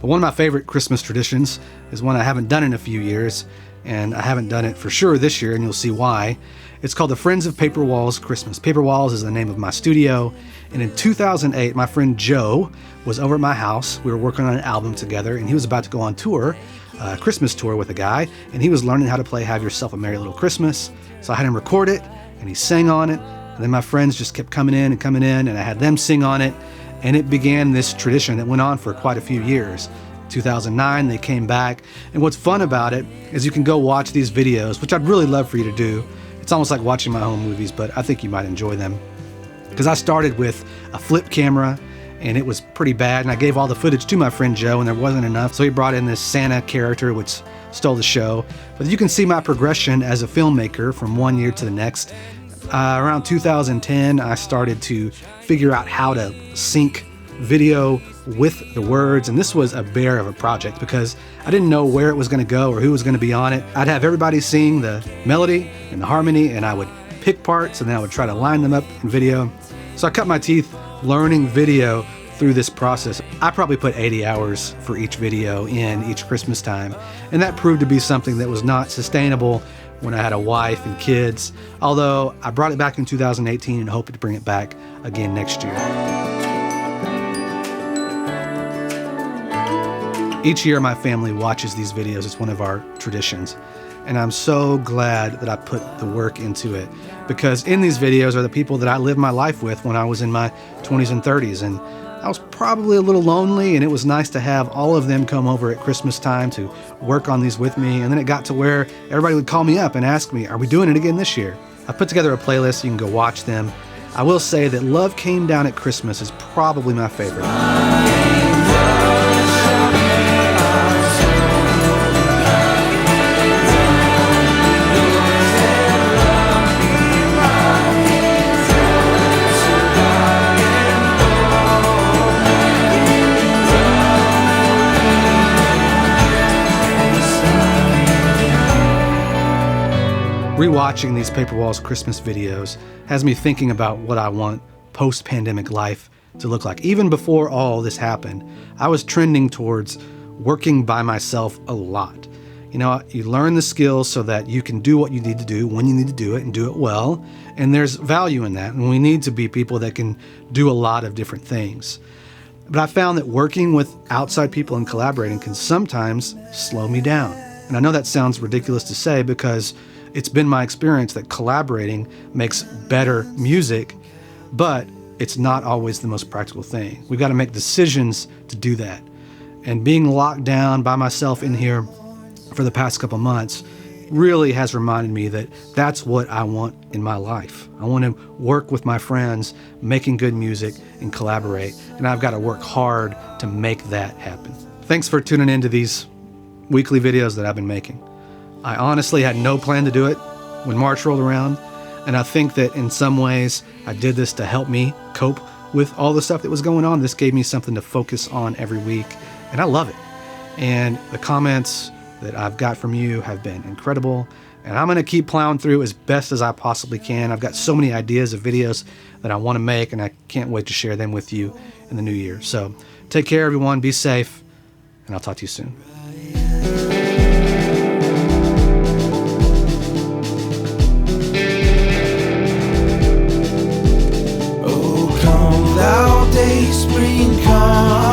But one of my favorite Christmas traditions is one I haven't done in a few years, and I haven't done it for sure this year, and you'll see why. It's called the Friends of Paper Walls Christmas. Paper Walls is the name of my studio, and in 2008, my friend Joe was over at my house. We were working on an album together, and he was about to go on tour, a Christmas tour with a guy, and he was learning how to play Have Yourself a Merry Little Christmas. So I had him record it, and he sang on it, and then my friends just kept coming in, and I had them sing on it, and it began this tradition that went on for quite a few years. 2009, they came back, and what's fun about it is you can go watch these videos, which I'd really love for you to do. It's almost like watching my home movies, but I think you might enjoy them. Because I started with a flip camera, and it was pretty bad, and I gave all the footage to my friend Joe, and there wasn't enough, so he brought in this Santa character, which stole the show. But you can see my progression as a filmmaker from one year to the next. Around 2010, I started to figure out how to sync video with the words, and this was a bear of a project because I didn't know where it was going to go or who was going to be on it. I'd have everybody sing the melody and the harmony, and I would pick parts, and then I would try to line them up in video. So I cut my teeth learning video through this process. I probably put 80 hours for each video in each Christmas time, and that proved to be something that was not sustainable when I had a wife and kids, although I brought it back in 2018 and hope to bring it back again next year. Each year my family watches these videos. It's one of our traditions. And I'm so glad that I put the work into it, because in these videos are the people that I lived my life with when I was in my 20s and 30s. And I was probably a little lonely, and it was nice to have all of them come over at Christmas time to work on these with me. And then it got to where everybody would call me up and ask me, are we doing it again this year? I put together a playlist so you can go watch them. I will say that Love Came Down at Christmas is probably my favorite. Rewatching these Paper Walls Christmas videos has me thinking about what I want post-pandemic life to look like. Even before all this happened, I was trending towards working by myself a lot. You know, you learn the skills so that you can do what you need to do when you need to do it and do it well. And there's value in that. And we need to be people that can do a lot of different things. But I found that working with outside people and collaborating can sometimes slow me down. And I know that sounds ridiculous to say, because it's been my experience that collaborating makes better music, but it's not always the most practical thing. We've got to make decisions to do that. And being locked down by myself in here for the past couple months really has reminded me that that's what I want in my life. I want to work with my friends, making good music, and collaborate. And I've got to work hard to make that happen. Thanks for tuning in to these weekly videos that I've been making. I honestly had no plan to do it when March rolled around, and I think that in some ways I did this to help me cope with all the stuff that was going on. This gave me something to focus on every week, and I love it. And the comments that I've got from you have been incredible, and I'm going to keep plowing through as best as I possibly can. I've got so many ideas of videos that I want to make, and I can't wait to share them with you in the new year. So take care, everyone. Be safe, and I'll talk to you soon. Spring come